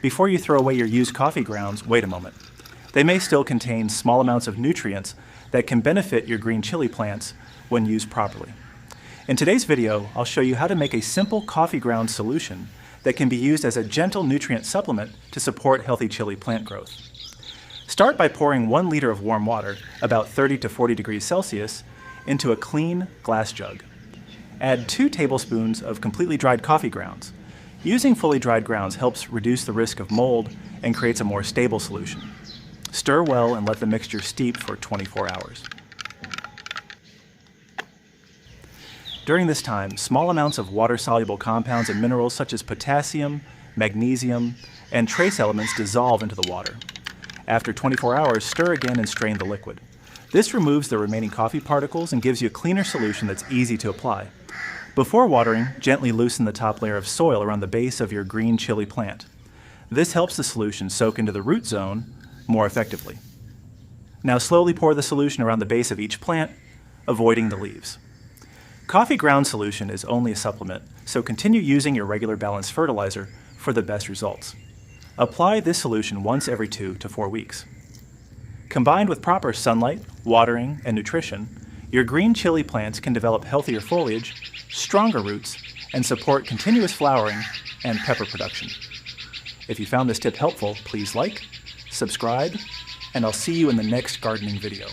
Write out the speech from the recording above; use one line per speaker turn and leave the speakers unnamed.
Before you throw away your used coffee grounds, wait a moment. They may still contain small amounts of nutrients that can benefit your green chili plants when used properly. In today's video, I'll show you how to make a simple coffee ground solution that can be used as a gentle nutrient supplement to support healthy chili plant growth. Start by pouring 1 liter of warm water, about 30 to 40 degrees Celsius, into a clean glass jug. Add 2 tablespoons of completely dried coffee grounds. Using fully dried grounds helps reduce the risk of mold and creates a more stable solution. Stir well and let the mixture steep for 24 hours. During this time, small amounts of water-soluble compounds and minerals such as potassium, magnesium, and trace elements dissolve into the water. After 24 hours, stir again and strain the liquid. This removes the remaining coffee particles and gives you a cleaner solution that's easy to apply. Before watering, gently loosen the top layer of soil around the base of your green chili plant. This helps the solution soak into the root zone more effectively. Now slowly pour the solution around the base of each plant, avoiding the leaves. Coffee ground solution is only a supplement, so continue using your regular balanced fertilizer for the best results. Apply this solution once every 2 to 4 weeks. Combined with proper sunlight, watering, and nutrition, your green chili plants can develop healthier foliage, stronger roots, and support continuous flowering and pepper production. If you found this tip helpful, please like, subscribe, and I'll see you in the next gardening video.